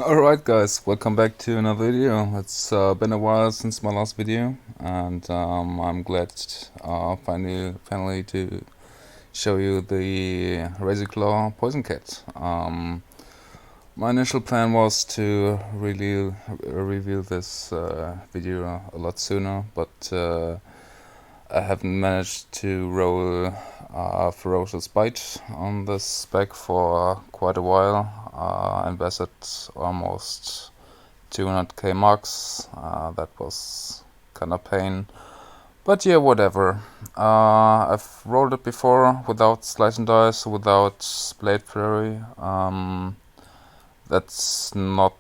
Alright guys, welcome back to another video. It's been a while since my last video, and I'm glad finally to show you the Razor Claw Poison Cat. My initial plan was to really review this video a lot sooner, but I haven't managed to roll Ferocious Bite on this spec for quite a while. Invested almost 200k marks. That was kinda pain, but yeah, whatever. I've rolled it before without Slice and Dice, without Blade Fury. That's not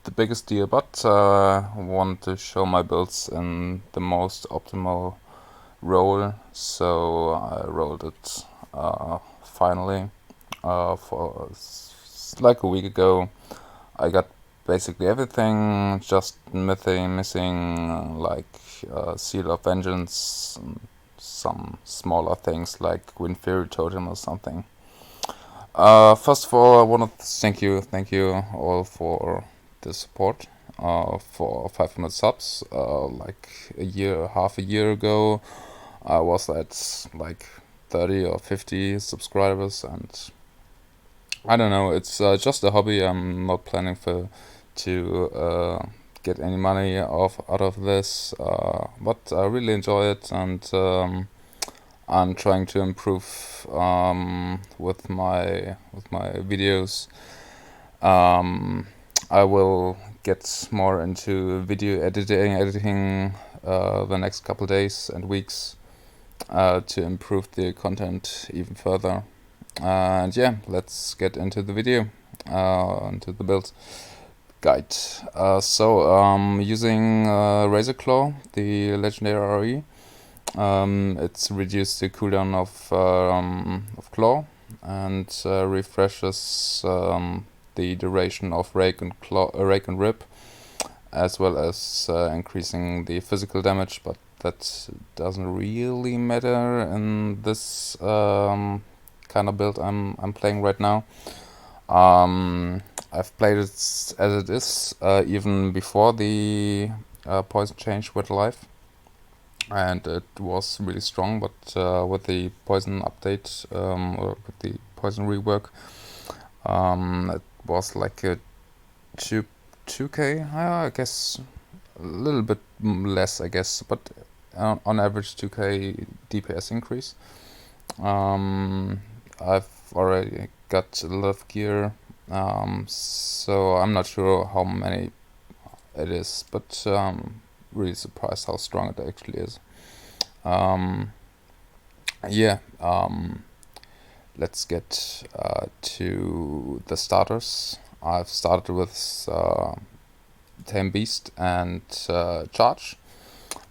the biggest deal, but I want to show my builds in the most optimal roll, so I rolled it finally for like a week ago. I got basically everything, just missing like Seal of Vengeance, and some smaller things like Wind Fury Totem or something. First of all, I want to thank you all for the support. For 500 subs, like half a year ago, I was at like 30 or 50 subscribers, and I don't know, it's just a hobby. I'm not planning to get any money out of this, but I really enjoy it, and I'm trying to improve with my videos. I will get more into video editing the next couple days and weeks to improve the content even further. And yeah, let's get into the video, into the build guide. So using Razor Claw, the legendary RE, it's reduced the cooldown of Claw, and refreshes the duration of Rake and Rip, as well as increasing the physical damage, but that doesn't really matter in this kind of build I'm playing right now. I've played it as it is, even before the poison change went live, and it was really strong, but with the poison update, or with the poison rework, it was like a 2k, I guess a little bit less, I guess, but on average 2k DPS increase. I've already got a lot of gear, so I'm not sure how many it is, but really surprised how strong it actually is. Yeah, let's get to the starters. I've started with Tame Beast and Charge,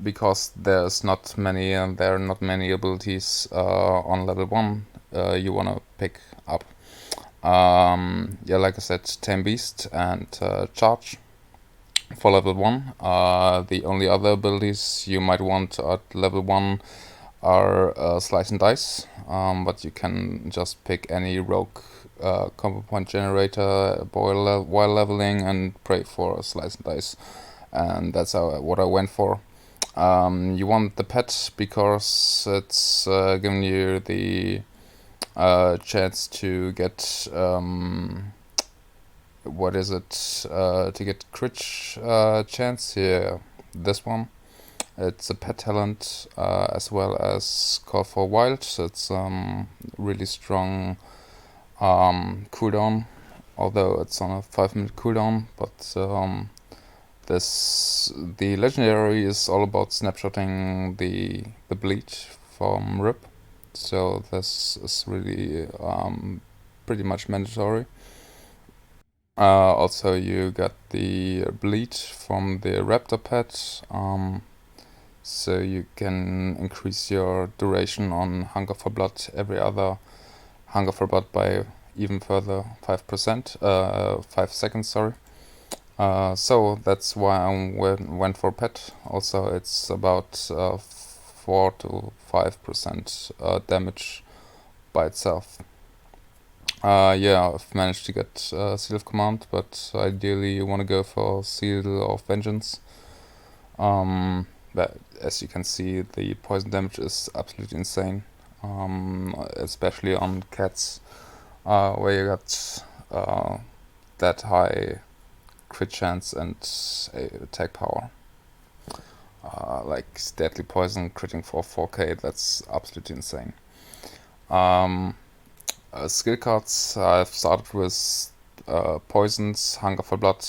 because there are not many abilities on level 1 you want to pick up. Yeah, like I said, Tame Beast and Charge for level 1. The only other abilities you might want at level 1 are Slice and Dice, but you can just pick any rogue combo point generator while leveling and pray for Slice and Dice, and that's what I went for. You want the pet because it's giving you the chance to get what is it, to get crit chance here. This one, it's a pet talent as well as Call for Wild. So it's really strong cooldown, although it's on a 5-minute cooldown. But the legendary is all about snapshotting the bleed from Rip. So this is really pretty much mandatory. Also, you got the bleed from the Raptor pet, so you can increase your duration on Hunger for Blood every other Hunger for Blood by even further 5%, 5 seconds, sorry. So that's why I went for pet. Also, it's about 4 to 5% damage by itself. Yeah, I've managed to get Seal of Command, but ideally you want to go for Seal of Vengeance. But as you can see, the poison damage is absolutely insane, especially on cats, where you got that high crit chance and attack power. Like Deadly Poison critting for 4k, that's absolutely insane. Skill cards, I've started with Poisons, Hunger for Blood,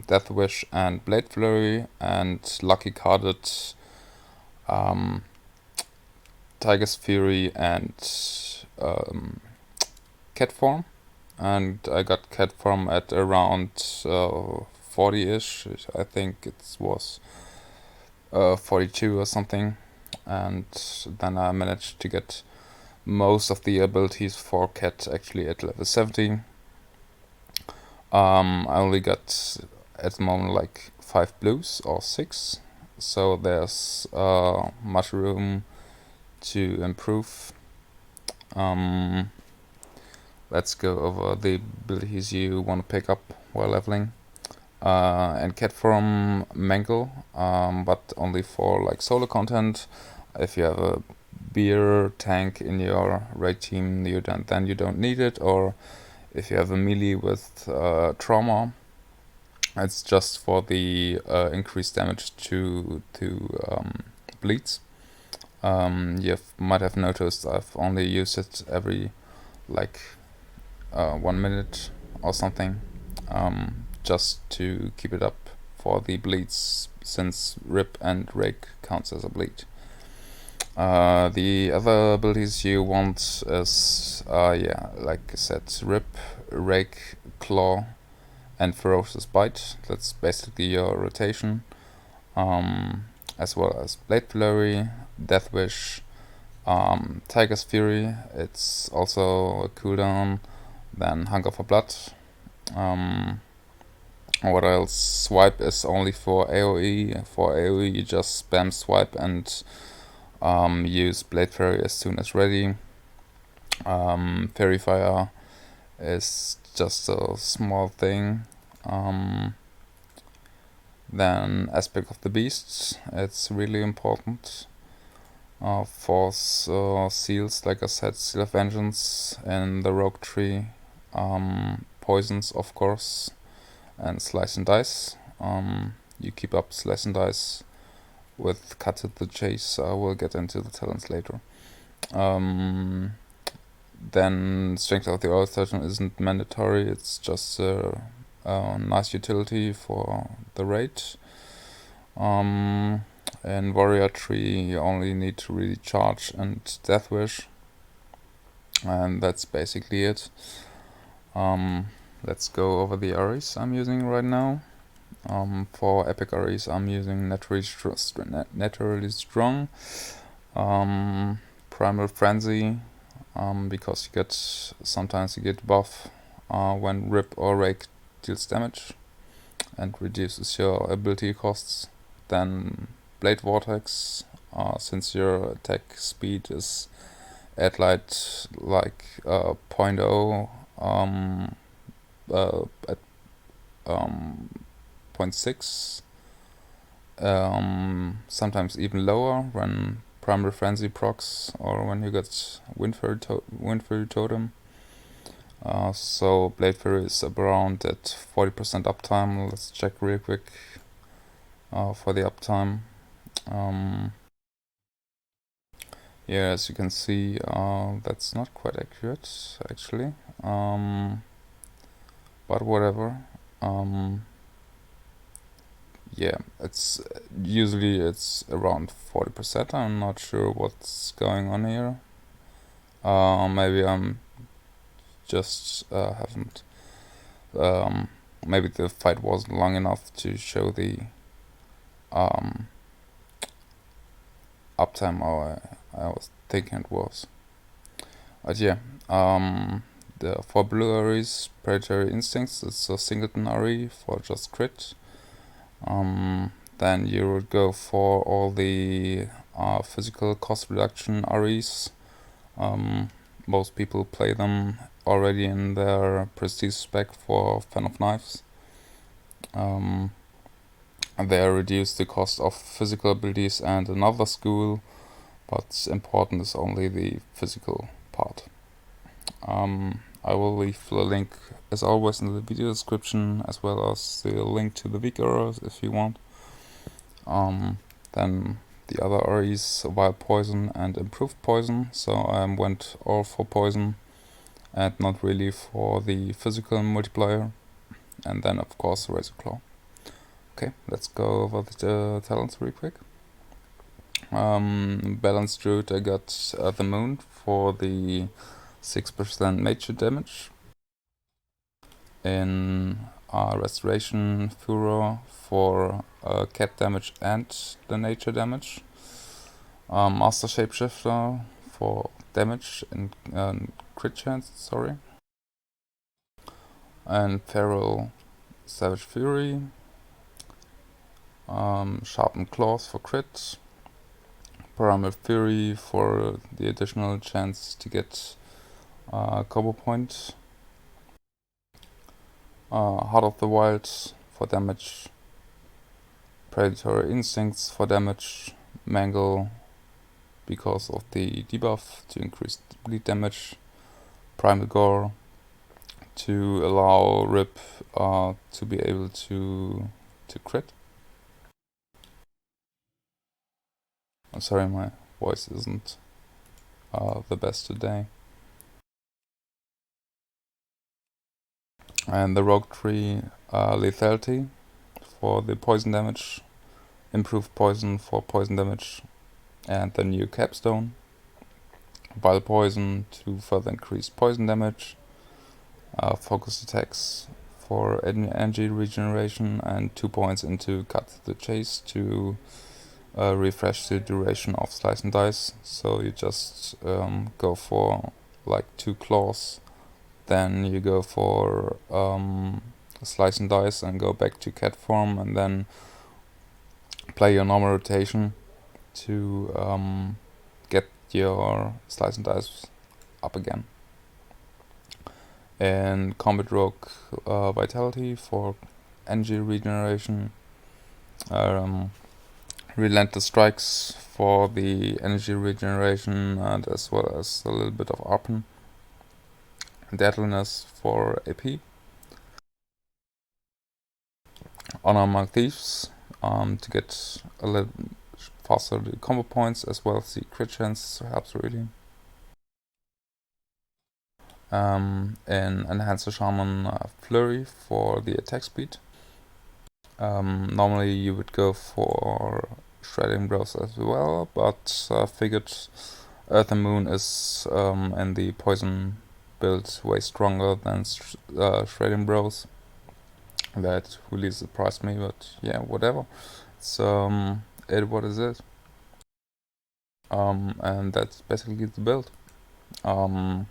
Death Wish and Blade Flurry, and lucky carded Tiger's Fury and Cat Form. And I got Cat Form at around 40-ish, I think it was 42 or something, and then I managed to get most of the abilities for Cat actually at level 70. I only got at the moment like 5 blues or 6, so there's much room to improve. Let's go over the abilities you want to pick up while leveling. And Cat Form Mangle, but only for like solo content. If you have a beer tank in your raid team, then you don't need it, or if you have a melee with trauma, it's just for the increased damage to bleeds. You might have noticed I've only used it every like 1 minute or something, just to keep it up for the bleeds, since Rip and Rake counts as a bleed. The other abilities you want is, yeah, like I said, Rip, Rake, Claw, and Ferocious Bite. That's basically your rotation. As well as Blade Flurry, Death Wish, Tiger's Fury. It's also a cooldown. Then Hunger for Blood. What else? Swipe is only for AoE. For AoE, you just spam swipe and use Blade Fairy as soon as ready. Fairy Fire is just a small thing. Then Aspect of the Beasts, it's really important. For seals, like I said, Seal of Vengeance in the Rogue Tree. Poisons, of course, and Slice and Dice. You keep up Slice and Dice with Cut to the Chase. I will get into the talents later. then Strength of the Ascension isn't mandatory, it's just a nice utility for the raid. In Warrior Tree you only need to really charge and Death Wish, and that's basically it. Let's go over the REs I'm using right now. For epic REs I'm using Naturally Strong, Primal Frenzy, because sometimes you get buff when Rip or Rake deals damage and reduces your ability costs. Then Blade Vortex, since your attack speed is at like 0.0, at 0.6, sometimes even lower when Primal Frenzy procs or when you get Wind Fury Totem. So Blade Fury is around at 40% uptime. Let's check real quick for the uptime. Yeah, as you can see, that's not quite accurate actually, but whatever. Yeah, it's usually around 40%. I'm not sure what's going on here. Maybe I'm just haven't. Maybe the fight wasn't long enough to show the uptime I was thinking it was. But yeah, the 4 blue REs, Predatory Instincts, it's a singleton RE for just crit. Then you would go for all the physical cost reduction REs. Most people play them already in their prestige spec for Fan of Knives. They reduce the cost of physical abilities and another school, but important is only the physical part. I will leave the link as always in the video description, as well as the link to the Weakauras if you want. Then the other REs, Wild Poison and Improved Poison, so I went all for Poison and not really for the physical multiplier. And then of course Razor Claw. Okay, let's go over the talents real quick. Balanced Druid, I got the Moon for the 6% nature damage. In Restoration, Furor for cat damage and the nature damage. Master Shapeshifter for damage and crit chance, sorry. And Feral Savage Fury. Sharpened Claws for crit. Primal Fury for the additional chance to get combo point. Heart of the Wild for damage. Predatory Instincts for damage. Mangle because of the debuff to increase bleed damage. Primal Gore to allow Rip to be able to crit. I'm sorry, my voice isn't the best today. And the Rogue Tree, Lethality for the poison damage, Improved Poison for poison damage, and the new Capstone, Vile Poison to further increase poison damage, Focus Attacks for energy regeneration, and 2 points into Cut the Chase to refresh the duration of Slice and Dice. So you just go for like 2 claws, then you go for Slice and Dice and go back to cat form, and then play your normal rotation to get your Slice and Dice up again. And Combat Rogue Vitality for energy regeneration, Relentless Strikes for the energy regeneration, and as well as a little bit of Arpen. Deadliness for AP. Honor Among Thieves to get a little faster the combo points, as well as the crit chance helps really. In Enhancer Shaman, Flurry for the attack speed. Normally you would go for Shredding Blows as well, but figured Earth and Moon is in the poison build way stronger than Shredding Blows. That really surprised me, but yeah, whatever. It's it what is it. And that's basically the build. When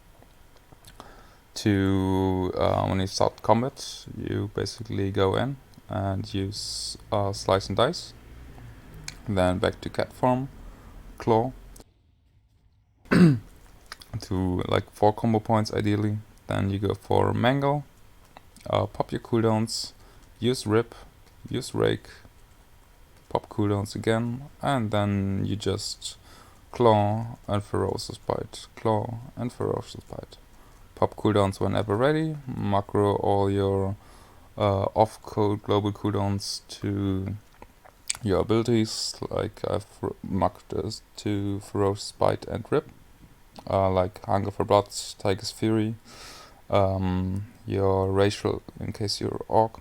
you start combat, you basically go in and use Slice and Dice. Then back to cat form, claw. To like 4 combo points ideally. Then you go for Mangle, pop your cooldowns, use Rip, use Rake, pop cooldowns again, and then you just claw and Ferocious Bite, claw and Ferocious Bite. Pop cooldowns whenever ready, macro all your off-code global cooldowns to your abilities, like I've marked this to Ferocious Bite and Rip, like Hunger for Blood, Tiger's Fury, your racial in case you're Orc,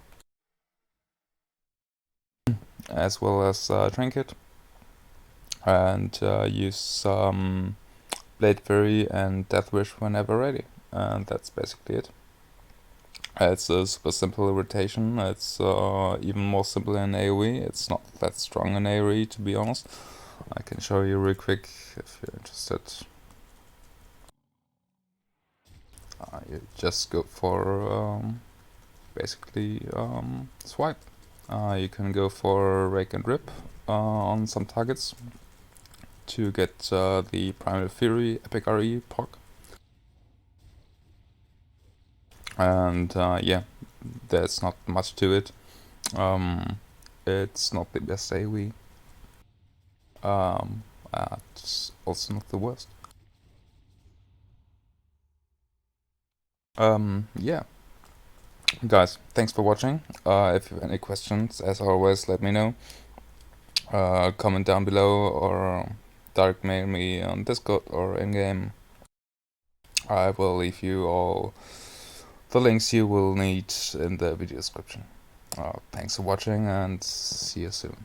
as well as Trinket, and use Blade Fury and Death Wish whenever ready, and that's basically it. It's a super simple rotation. It's even more simple in AoE. It's not that strong in AoE, to be honest. I can show you real quick if you're interested. You just go for basically swipe. You can go for Rake and Rip on some targets to get the Primal Fury Epic RE POC. And yeah, there's not much to it. It's not the best AoE. It's also not the worst. Yeah. Guys, thanks for watching. If you have any questions, as always, let me know. Comment down below or direct mail me on Discord or in-game. I will leave you all the links you will need in the video description. Thanks for watching and see you soon.